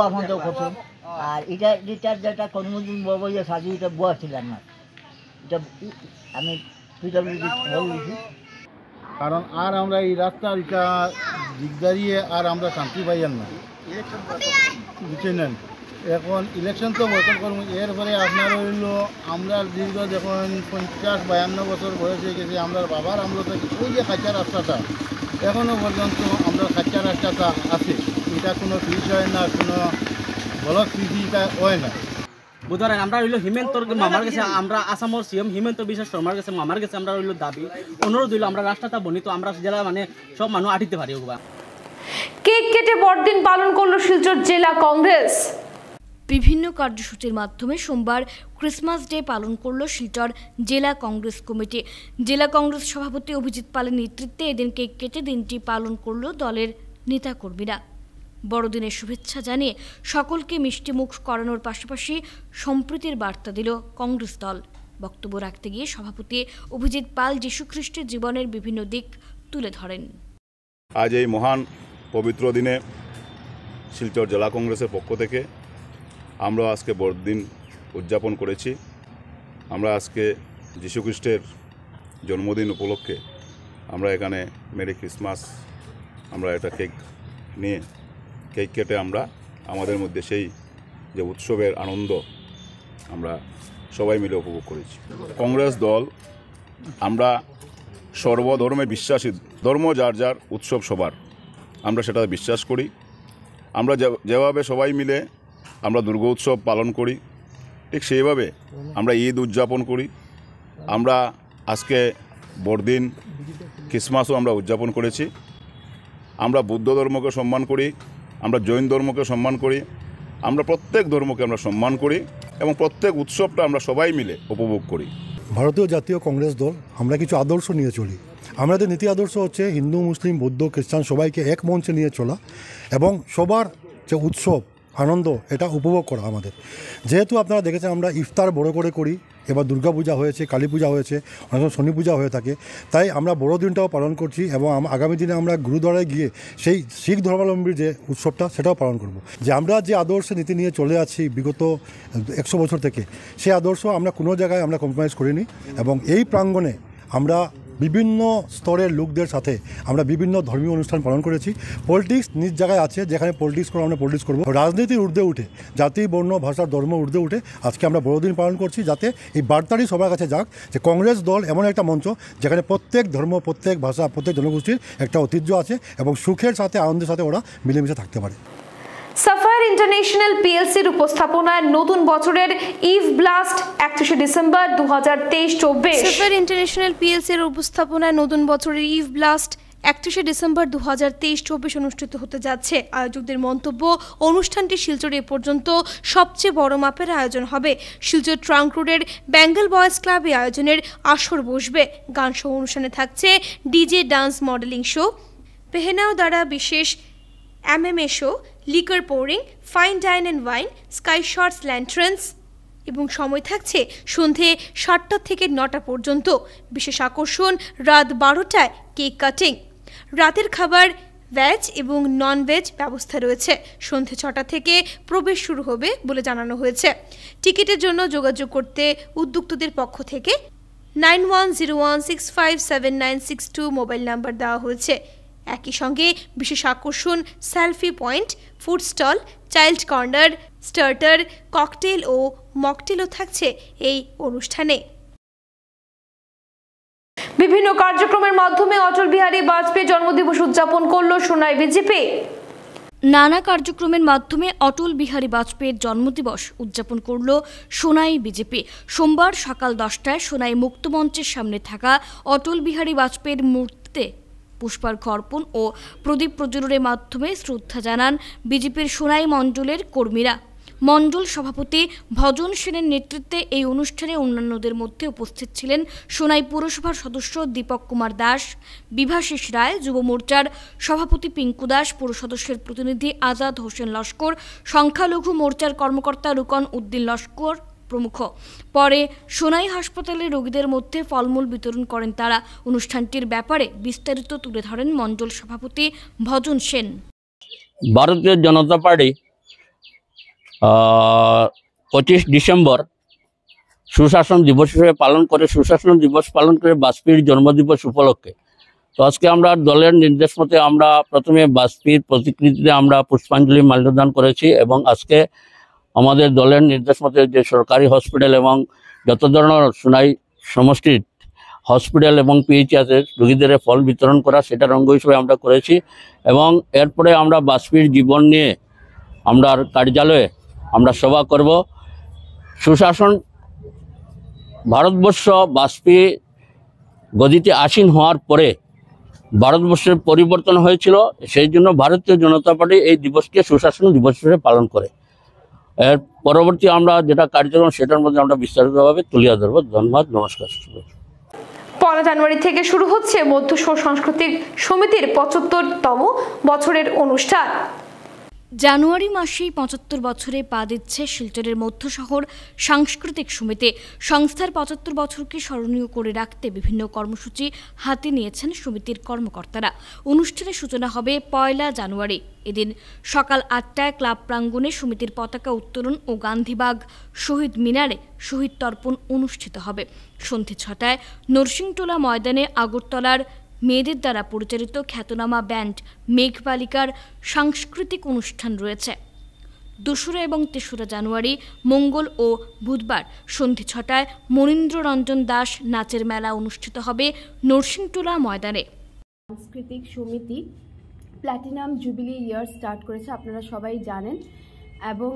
আহমদেও করছেন। আর এটার যেটা করিমউদ্দিন বড়ভূঁইয়া সাজু, এটা বুয়া শিলান্যাস। এটা আমি পিডব্লিউডি বলছি। কারণ আর আমরা এই রাস্তার এটা দিক দাঁড়িয়ে আর আমরা শান্তি পাইয়ান না, বুঝছেন। এখন ইলেকশন তো বয়কট করবো, এরপরে আপনার হইল আমরা দীর্ঘ যখন 50-52 বছর বয়স হয়ে গেছে, আমরা বাবার আমল থেকে ওই যে কাঁচা রাস্তাটা এখনও পর্যন্ত আমরা কাঁচা রাস্তাটা আছে, এটা কোনো ফিস হয় না, কোনো ব্লক ফিসিটা হয় না। বুধবার আমরা হইল হিমন্তর মামার কাছে, আমরা আসামের সিএম হিমন্ত বিশ্ব শর্মার কাছে মামার কাছে আমরা হইল দাবি অনুরোধ হইল আমরা রাস্তাটা বনি তো আমরা জেলা সব মানুষ আটিতে পারি। কেক কেটে বড়দিন পালন করলো শিলচর জেলা কংগ্রেস। বিভিন্ন কার্যসূচির মাধ্যমে সোমবার ক্রিসমাস ডে পালন করল শিলচর জেলা কংগ্রেস কমিটি। জেলা কংগ্রেস সভাপতি অভিজিৎ পালের নেতৃত্বে এদিন কেক কেটে দিনটি পালন করল দলের নেতাকর্মীরা। বড়দিনের শুভেচ্ছা জানিয়ে সকলকে মিষ্টিমুখ করানোর পাশাপাশি সম্প্রীতির বার্তা দিল কংগ্রেস দল। বক্তব্য রাখতে গিয়ে সভাপতি অভিজিৎ পাল যীশুখ্রিস্টের জীবনের বিভিন্ন দিক তুলে ধরেন। আজ এই মহান পবিত্র দিনে শিলচর জেলা কংগ্রেসের পক্ষ থেকে আমরা আজকে বড়দিন উদযাপন করেছি। আমরা আজকে যীশুখ্রিস্টের জন্মদিন উপলক্ষে আমরা এখানে মেরি ক্রিসমাস আমরা একটা কেক নিয়ে কেক কেটে আমরা আমাদের মধ্যে সেই যে উৎসবের আনন্দ আমরা সবাই মিলে উপভোগ করেছি। কংগ্রেস দল আমরা সর্বধর্মে বিশ্বাসী, ধর্ম যার যার, উৎসব সবার, আমরা সেটা বিশ্বাস করি। আমরা যেভাবে সবাই মিলে আমরা দুর্গা উৎসব পালন করি, ঠিক সেইভাবে আমরা ঈদ উদযাপন করি। আমরা আজকে বড়দিন ক্রিসমাসও আমরা উদযাপন করেছি। আমরা বুদ্ধ ধর্মকে সম্মান করি, আমরা জৈন ধর্মকে সম্মান করি, আমরা প্রত্যেক ধর্মকে আমরা সম্মান করি এবং প্রত্যেক উৎসবটা আমরা সবাই মিলে উপভোগ করি। ভারতীয় জাতীয় কংগ্রেস দল আমরা কিছু আদর্শ নিয়ে চলি। আমাদের নীতি আদর্শ হচ্ছে হিন্দু, মুসলিম, বৌদ্ধ, খ্রিস্টান সবাইকে এক মঞ্চে নিয়ে চলা এবং সবার যে উৎসব আনন্দ এটা উপভোগ করা আমাদের। যেহেতু আপনারা দেখেছেন আমরা ইফতার বড় করে করি, এবার দুর্গা পূজা হয়েছে, কালী পূজা হয়েছে, অনেক সময় শনি পূজা হয়ে থাকে, তাই আমরা বড়দিনটাও পালন করছি এবং আগামী দিনে আমরা গুরুদ্বারায় গিয়ে সেই শিখ ধর্মাবলম্বীর যে উৎসবটা সেটাও পালন করব। যে আমরা যে আদর্শ নীতি নিয়ে চলে আছি বিগত 100 বছর থেকে, সেই আদর্শ আমরা কোনো জায়গায় আমরা কম্প্রোমাইজ করিনি এবং এই প্রাঙ্গণে আমরা বিভিন্ন স্তরের লোকদের সাথে আমরা বিভিন্ন ধর্মীয় অনুষ্ঠান পালন করেছি। পলিটিক্স নিজ জায়গায় আছে, যেখানে পলিটিক্স করবো আমরা পলিটিক্স করবো। রাজনীতির ঊর্ধ্বে উঠে, জাতি, বর্ণ, ভাষা, ধর্ম ঊর্ধ্বে উঠে আজকে আমরা বড়দিন পালন করছি, যাতে এই বার্তাটি সবার কাছে যাক যে কংগ্রেস দল এমন একটা মঞ্চ যেখানে প্রত্যেক ধর্ম, প্রত্যেক ভাষা, প্রত্যেক জনগোষ্ঠীর একটা ঐতিহ্য আছে এবং সুখের সাথে আনন্দের সাথে ওরা মিলেমিশে থাকতে পারে। সাফায়ার ইন্টারন্যাশনাল পিএলসির উপস্থাপনায় নতুন বছরের eve blast 31 December 2023-24। Sapphire international পিএলসির উপস্থাপনায় নতুন বছরের ইভ ব্লাস্ট 31 ডিসেম্বর 2023-24 অনুষ্ঠিত হতে যাচ্ছে। আয়োজকদের মন্তব্য, অনুষ্ঠানটি শিলচরে এ পর্যন্ত সবচেয়ে বড় মাপের আয়োজন হবে। শিলচর ট্রাঙ্ক রোডের বেঙ্গল বয়েজ ক্লাবে আয়োজনের আসর বসবে। গান সহ অনুষ্ঠানে থাকছে DJ, dance, modelling show, Pehenao দ্বারা বিশেষ MMA show, liquor pouring, fine dine and wine, sky shots, lanterns এবং সময় থাকছে সন্ধে 7টা থেকে 9টা পর্যন্ত। বিশেষ আকর্ষণ রাত 12টায় কেক কাটিং। রাতের খাবার ভেজ এবং নন ভেজ ব্যবস্থা রয়েছে। সন্ধে 6টা থেকে প্রবেশ শুরু হবে বলে জানানো হয়েছে। টিকিটের জন্য যোগাযোগ করতে উদ্যোক্তাদের পক্ষ থেকে 9101657962 মোবাইল নাম্বার দেওয়া হয়েছে। একই সঙ্গে বিশেষ আকর্ষণ selfie point, food stall, child corner, starter, cocktail ও মকটেলও থাকছে এই অনুষ্ঠানে। বিভিন্ন কার্যক্রমের মাধ্যমে অটল বিহারী বাজপেয়ী জন্মদিবস উদযাপন করল সোনাই বিজেপি। নানা কার্যক্রমের মাধ্যমে অটল বিহারী বাজপেয়ীর জন্মদিবস উদযাপন করল সোনাই বিজেপি। সোমবার সকাল 10টায় সোনাই মুক্তমঞ্চের সামনে থাকা অটল বিহারী বাজপেয়ীর মূর্তিতে পুষ্পার্ঘ অর্পণ ও প্রদীপ প্রজ্বলনের মাধ্যমে শ্রদ্ধা জানান বিজেপির সোনাই মণ্ডলের কর্মীরা। মণ্ডল সভাপতি ভজন সেনের নেতৃত্বে এই অনুষ্ঠানে অন্যান্যদের মধ্যে উপস্থিত ছিলেন সোনাই পৌরসভার সদস্য দীপক কুমার দাস, বিভাশিস রায়, যুব মোর্চার সভাপতি পিঙ্কু দাস, পৌর সদস্যের প্রতিনিধি আজাদ হোসেন লস্কর, সংখ্যালঘু মোর্চার কর্মকর্তা রুকন উদ্দিন লস্কর প্রমুখ। পরে সোনাই হাসপাতালে রোগীদের মধ্যে ফলমূল বিতরণ করেন তারা। অনুষ্ঠানটির ব্যাপারে বিস্তারিত তুলে ধরেন মণ্ডল সভাপতি ভজন সেন। ভারতীয় জনতা পার্টি 25 ডিসেম্বর সুশাসন দিবস হিসেবে পালন করে, সুশাসন দিবস পালন করে বাজপেয়ীর জন্মদিবস উপলক্ষে। তো আজকে আমরা দলের নির্দেশ মতে আমরা প্রথমে বাজপেয়ীর প্রতিকৃতিতে আমরা পুষ্পাঞ্জলি মাল্যদান করেছি এবং আজকে আমাদের দলের নির্দেশ মতে যে সরকারি হসপিটাল এবং যত ধরনের সোনাই সমষ্টির হসপিটাল এবং পিএইচি আছে রোগীদের ফল বিতরণ করা, সেটার অঙ্গ হিসেবে আমরা করেছি। এবং এরপরে আমরা বাজপেয়ীর জীবন নিয়ে আমরা কার্যালয়ে আমরা সভা করব। সুশাসন ভারতবর্ষ বাজপেয়ী গদিতে আসীন হওয়ার পরে ভারতবর্ষের পরিবর্তন হয়েছিল, সেই জন্য ভারতীয় জনতা পার্টি এই দিবসকে সুশাসন দিবস হিসেবে পালন করে। এর পরবর্তী আমরা যেটা কার্যক্রম সেটার মধ্যে আমরা বিস্তারিতভাবে তুলিয়া ধরবো। ধন্যবাদ, নমস্কার। 1 জানুয়ারি থেকে শুরু হচ্ছে মধ্য সাংস্কৃতিক সমিতির 75তম বছরের অনুষ্ঠান। জানুয়ারি মাসেই 75 বছরে পা দিচ্ছে শিলচরের মধ্য শহর সাংস্কৃতিক সমিতি। সংস্থার 75 বছরকে স্মরণীয় করে রাখতে বিভিন্ন কর্মসূচি হাতে নিয়েছেন সমিতির কর্মকর্তারা। অনুষ্ঠানের সূচনা হবে 1 জানুয়ারি। এদিন সকাল 8টায় ক্লাব প্রাঙ্গণে সমিতির পতাকা উত্তোলন ও গান্ধীবাগ শহীদ মিনারে শহীদ তর্পণ অনুষ্ঠিত হবে। সন্ধ্যে 6টায় নরসিংটোলা ময়দানে আগরতলার মেয়েদের দ্বারা পরিচালিত খ্যাতনামা ব্যান্ড মেঘবালিকার সাংস্কৃতিক অনুষ্ঠান রয়েছে। 2 এবং 3 জানুয়ারি মঙ্গল ও বুধবার সন্ধ্যে 6টায় মনীন্দ্র রঞ্জন দাস নাচের মেলা অনুষ্ঠিত হবে নরসিংটোলা ময়দানে। সাংস্কৃতিক সমিতি প্ল্যাটিনাম জুবিলি ইয়ার স্টার্ট করেছে, আপনারা সবাই জানেন, এবং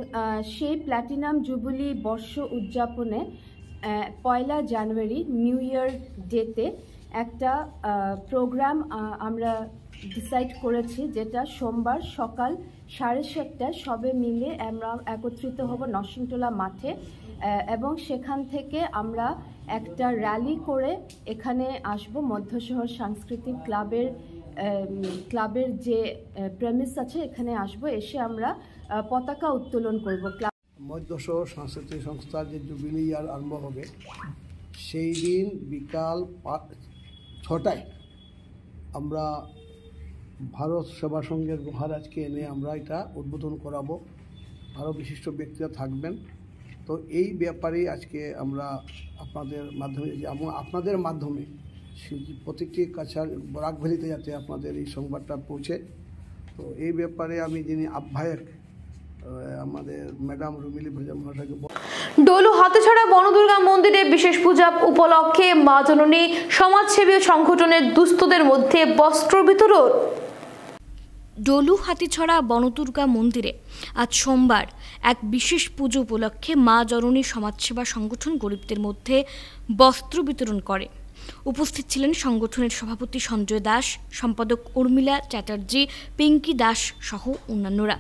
সেই প্ল্যাটিনাম জুবিলি বর্ষ উদযাপনে 1 জানুয়ারি নিউ ইয়ার ডেতে একটা প্রোগ্রাম আমরা ডিসাইড করেছি, যেটা সোমবার সকাল 7:30টায় সবে মিলে আমরা একত্রিত হব নরসিংটোলা মাঠে এবং সেখান থেকে আমরা একটা র্যালি করে এখানে আসব মধ্য শহর সাংস্কৃতিক ক্লাবের যে প্রেমিস আছে এখানে আসব, এসে আমরা পতাকা উত্তোলন করব। মধ্য শহর সাংস্কৃতিক সংস্থার যে জুবিলি ইয়ার আরম্ভ হবে সেই দিন বিকাল 6টায় আমরা ভারত সেবা সংঘের মহারাজকে এনে আমরা এটা উদ্বোধন করাবো। আরও বিশিষ্ট ব্যক্তিরা থাকবেন। তো এই ব্যাপারে আজকে আমরা আপনাদের মাধ্যমে প্রত্যেকটি কাছার বরাক ভ্যালিতে যাতে আপনাদের এই সংবাদটা পৌঁছে। তো এই ব্যাপারে আমি যিনি আহ্বায়ক আমাদের ম্যাডাম রুমিলি ভোজা মহাশয়কে ডলু হাতেছড়া বনদুর্গা মন্দিরে বিশেষ পূজা উপলক্ষে মা জননী সমাজসেবী সংগঠনের দুস্থদের মধ্যে বস্ত্র বিতরণ। ডলু হাতিছড়া বনদুর্গা মন্দিরে আজ সোমবার এক বিশেষ পুজো উপলক্ষে মা জননী সমাজসেবা সংগঠন গরিবদের মধ্যে বস্ত্র বিতরণ করে। উপস্থিত ছিলেন সংগঠনের সভাপতি সঞ্জয় দাস, সম্পাদক উর্মিলা চ্যাটার্জি, পিঙ্কি দাস সহ অন্যান্যরা।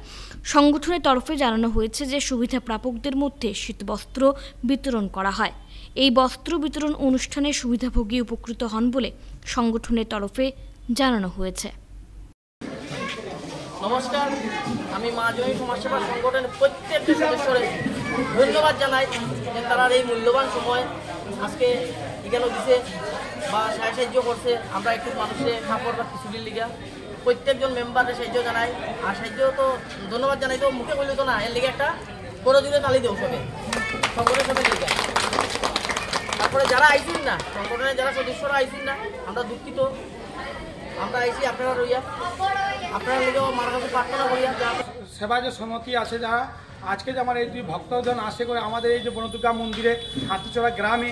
সংগঠনের তরফে জানানো হয়েছে যে সুবিধা প্রাপকদের মধ্যে শীতবস্ত্র বিতরণ করা হয়। এই বস্ত্র বিতরণ অনুষ্ঠানে সুবিধাভোগী উপকৃত হন বলে সংগঠনের তরফে জানানো হয়েছে। নমস্কার, আমি মা জননী সমাজসেবা সংগঠনের প্রত্যেকটি সদস্যদের ধন্যবাদ জানাই যে তারা এই মূল্যবান সময় আজকে এখানে দিছে বা সাহায্য করছে। আমরা একটু মানুষের কাপড় বা কিছুটির লিগা প্রত্যেকজন মেম্বারের সাহায্য জানাই। আর সাহায্য তো ধন্যবাদ জানাই তো মুখে বলি তো না, এর লিগে একটা বড় জুড়ে তালি দেও সবে সংগঠনের সাথে লিগা। তারপরে যারা আইসুন না, সংগঠনের যারা সদস্যরা আইসুন না, আমরা দুঃখিত। আমরা আইসি আপনারা রইয়া আপনারা লিগেও মার কাছে প্রার্থনা করিয়া সেবা যে সমিতি আছে যারা আজকে যে আমার এই দুই ভক্তজন আসে করে আমাদের এই যে বনদুর্গা মন্দিরে হাতিছড়া গ্রামে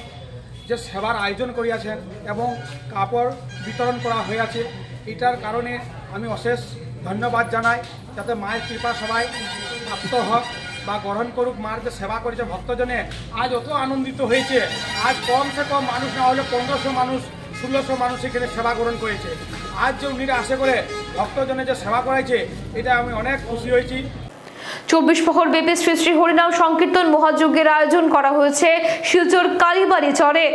যে সেবার আয়োজন করিয়াছেন এবং কাপড় বিতরণ করা হয়েছে, এটার কারণে আমি অশেষ ধন্যবাদ জানাই। যাতে মায়ের কৃপা সবাই প্রাপ্ত হোক বা গ্রহণ করুক। মার যে সেবা করেছে ভক্তজনে আজ অত আনন্দিত হয়েছে। আজ কমসে কম মানুষ না হলে 1500 মানুষ 1600 মানুষ এখানে সেবা গ্রহণ করেছে। আজ যে উনিরা আসে করে ভক্তজনে যে সেবা করেছে এটা আমি অনেক খুশি হয়েছি। 24 প্রহর ব্যাপী শ্রী শ্রী হরিনাম সংকীর্তন মহাযজ্ঞের আয়োজন করা হয়েছে শিলচর কালীবাড়ি চরে।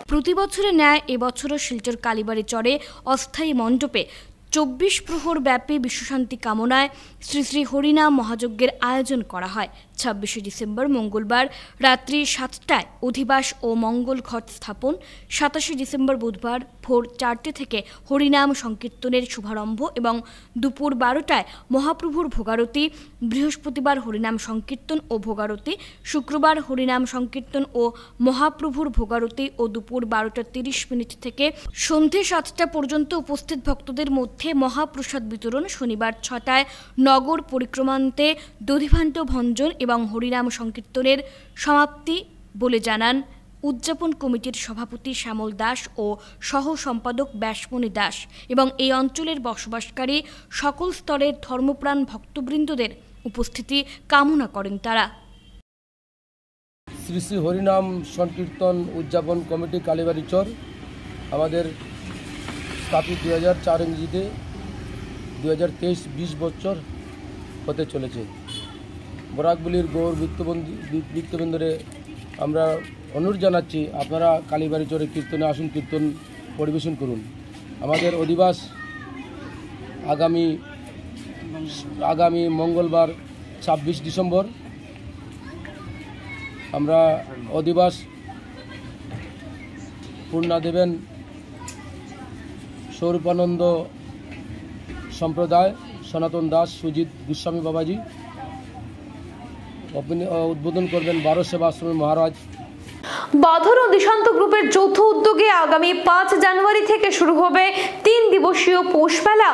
প্রতি বছরের ন্যায় এবছরও শিলচর কালীবাড়ি চরে অস্থায়ী মণ্ডপে 24 প্রহর ব্যাপী বিশ্বশান্তি কামনায় শ্রী শ্রী হরিনাম মহাযজ্ঞের আয়োজন করা হয়। 26শে ডিসেম্বর মঙ্গলবার রাত্রি 7টায় অধিবাস ও মঙ্গল ঘট স্থাপন, 27শে ডিসেম্বর বুধবার ভোর 4টে থেকে হরিনাম সংকীর্তনের শুভারম্ভ এবং দুপুর 12টায় মহাপ্রভুর ভোগারতি, বৃহস্পতিবার হরিনাম সংকীর্তন ও ভোগারতি, শুক্রবার হরিনাম সংকীর্তন ও মহাপ্রভুর ভোগারতি ও দুপুর 12:30 থেকে সন্ধে 7টা পর্যন্ত উপস্থিত ভক্তদের মধ্যে মহাপ্রসাদ বিতরণ। শনিবার 6টায় নগর পরিক্রমান্তে দধিভান্ত ভঞ্জন এবং হরিনাম সংকীর্তনের সমাপ্তি বলে জানান উদযাপন কমিটির সভাপতি শ্যামল দাস ও সহ সম্পাদক ব্যাসমণি দাস এবং এই অঞ্চলের বসবাসকারী সকল স্তরের ধর্মপ্রাণ ভক্তবৃন্দদের উপস্থিতি কামনা করেন তারা। শ্রী শ্রী হরিনাম সংকীর্তন উদযাপন কমিটি কালীবাড়ি চর আমাদের স্থাপিত 2004 ইংরেজিতে 2023 20 বছর হতে চলেছে। বরাকবলির গৌর বৃত্তবৃন্দরে আমরা অনুরোধ জানাচ্ছি আপনারা কালীবাড়ি চরে কীর্তনে আসুন, কীর্তন পরিবেশন করুন। আমাদের অধিবাস আগামী মঙ্গলবার 26 ডিসেম্বর আমরা অধিবাস পূর্ণা দেবেন স্বরূপানন্দ সম্প্রদায় সনাতন দাস সুজিত গোস্বামী বাবাজি উদ্বোধন করবেন 12 সেবা আশ্রমের মহারাজ। বাঁধন ও দিশান্ত গ্রুপের যৌথ উদ্যোগে আগামী 5 জানুয়ারি থেকে শুরু হবে 3 দিবসীয় পৌষ মেলা।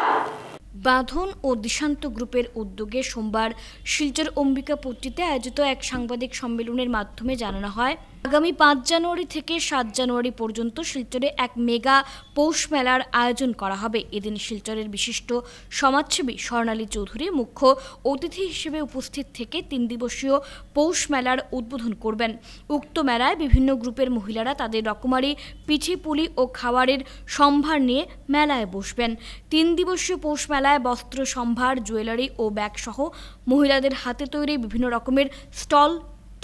বাঁধন ও দিশান্ত গ্রুপের উদ্যোগে সোমবার শিলচর অম্বিকাপট্টিতে আয়োজিত এক সাংবাদিক সম্মেলনের মাধ্যমে জানানো হয় আগামী 5 জানুয়ারি থেকে 7 জানুয়ারি পর্যন্ত শিলচরে এক মেগা পৌষ মেলার আয়োজন করা হবে। এদিন শিলচরের বিশিষ্ট সমাজসেবী স্বর্ণালী চৌধুরী মুখ্য অতিথি হিসেবে উপস্থিত থেকে 3 দিবসীয় পৌষ মেলার উদ্বোধন করবেন। উক্ত মেলায় বিভিন্ন গ্রুপের মহিলারা তাদের রকমারি পিঠে পুলি ও খাবারের সম্ভার নিয়ে মেলায় বসবেন। 3 দিবসীয় পৌষ মেলায় বস্ত্র সম্ভার, জুয়েলারি ও ব্যাগ সহ মহিলাদের হাতে তৈরি বিভিন্ন রকমের স্টল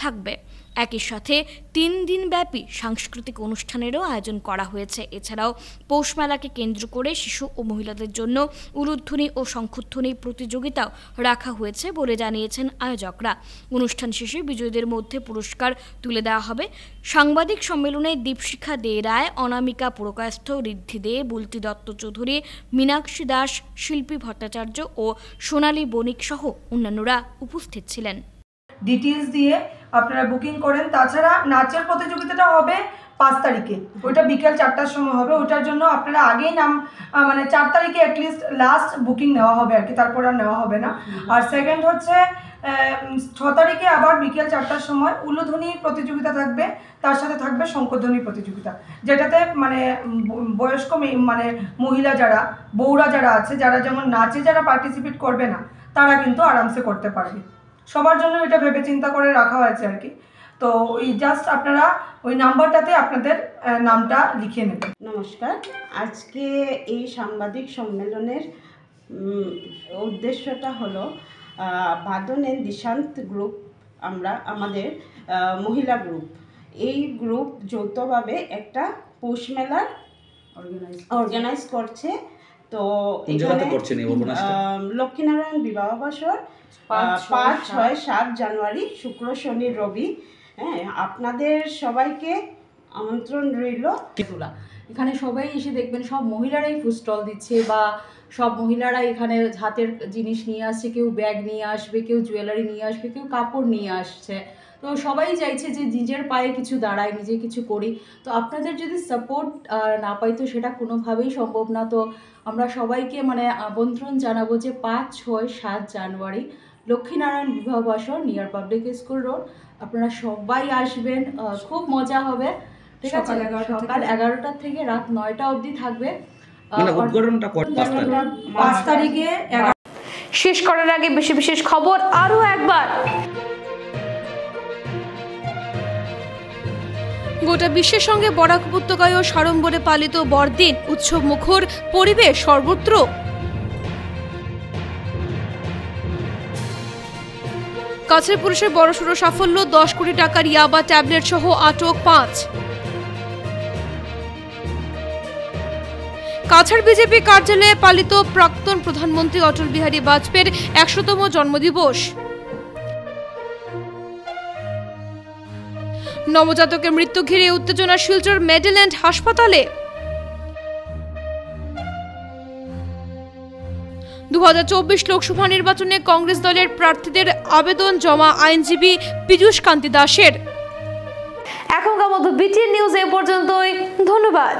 থাকবে। একই সাথে 3 দিন ব্যাপী সাংস্কৃতিক অনুষ্ঠানেরও আয়োজন করা হয়েছে। এছাড়াও পৌষ মেলাকে কেন্দ্র করে শিশু ও মহিলাদের জন্য উলুধ্বনি ও শঙ্খধ্বনি প্রতিযোগিতাও রাখা হয়েছে বলে জানিয়েছেন আয়োজকরা। অনুষ্ঠান শেষে বিজয়ীদের মধ্যে পুরস্কার তুলে দেওয়া হবে। সাংবাদিক সম্মেলনে দীপশিখা দে রায়, অনামিকা পুরকায়স্থ, ঋদ্ধি দে, বুলটি দত্ত চৌধুরী, মীনাক্ষী দাস, শিল্পী ভট্টাচার্য ও সোনালী বণিক সহ অন্যান্যরা উপস্থিত ছিলেন। ডিটেলস দিয়ে আপনারা বুকিং করেন। তাছাড়া নাচের প্রতিযোগিতাটা হবে 5 তারিখে, ওইটা বিকেল 4টার সময় হবে। ওইটার জন্য আপনারা আগেই নাম মানে 4 তারিখে অ্যাটলিস্ট লাস্ট বুকিং নেওয়া হবে আর কি, তারপর আর নেওয়া হবে না। আর সেকেন্ড হচ্ছে 6 তারিখে আবার বিকেল 4টার সময় উলুধ্বনি প্রতিযোগিতা থাকবে, তার সাথে থাকবে শঙ্খধ্বনি প্রতিযোগিতা, যেটাতে মানে বয়স্ক মানে মহিলা যারা বউরা যারা আছে, যারা যেমন নাচে যারা পার্টিসিপেট করবে না তারা কিন্তু আরামসে করতে পারবে। সবার জন্য এটা ভেবে চিন্তা করে রাখা হয়েছে আর কি। তো ওই জাস্ট আপনারা ওই নাম্বারটাতে আপনাদের নামটা লিখে নেবেন। নমস্কার, আজকে এই সাংবাদিক সম্মেলনের উদ্দেশ্যটা হলো বাদনের দিশান্ত গ্রুপ, আমাদের মহিলা গ্রুপ, এই গ্রুপ যৌথভাবে একটা পৌষ মেলার অর্গানাইজ করছে। তো এখানে লক্ষ্মীনারায়ণ বিবাহ বাসর 5, 6, 7 জানুয়ারি শুক্র, শনি, রবি। হ্যাঁ, আপনাদের সবাইকে আমন্ত্রণ রইল। এখানে সবাই এসে দেখবেন সব মহিলারাই ফুড স্টল দিচ্ছে, বা সব মহিলারা এখানে হাতের জিনিস নিয়ে আসছে, কেউ ব্যাগ নিয়ে আসবে, কেউ জুয়েলারি নিয়ে আসবে, কেউ কাপড় নিয়ে আসছে। তো সবাই চাইছে যে নিজের পায়ে কিছু দাঁড়ায়, নিজে কিছু করি। তো আপনাদের যদি সাপোর্ট না পাই তো সেটা কোনোভাবেই সম্ভব না। তো আমরা সবাইকে মানে আমন্ত্রণ জানাবো যে 5, 6, 7 জানুয়ারি লক্ষ্মীনারায়ণ বিবাহ বাসর, নিয়ার পাবলিক স্কুল রোড। আপনারা সবাই আসবেন, খুব মজা হবে। ঠিক আছে, সকাল 11টা থেকে রাত 9টা অবধি থাকবে। উদ্বোধনটা 5 তারিখে। শেষ করার আগে বিশেষ খবর আরো একবার। গোটা বিশ্বের সঙ্গে বরাক উপত্যকায় ও সাড়ম্বরে পালিত বড়দিন, উৎসব মুখর পরিবেশ সর্বত্র। কাছের পুলিশের বড়সড় সাফল্য, 10 কোটি টাকার ইয়াবা ট্যাবলেট সহ আটক 5। কাছাড় বিজেপি কার্যালয়ে পালিত প্রাক্তন প্রধানমন্ত্রী অটল বিহারী বাজপেয়ীর 100তম জন্মদিবস। নবজাতকের মৃত্যু ঘিরে উত্তেজনা শিলচর মেডেল্যান্ড হাসপাতালে। 2024 লোকসভা নির্বাচনে কংগ্রেস দলের প্রার্থীদের আবেদন জমা আইনজীবী পীযূষ কান্তি দাসের। এখনকার মতো বিটিএন নিউজ এ পর্যন্তই। ধন্যবাদ।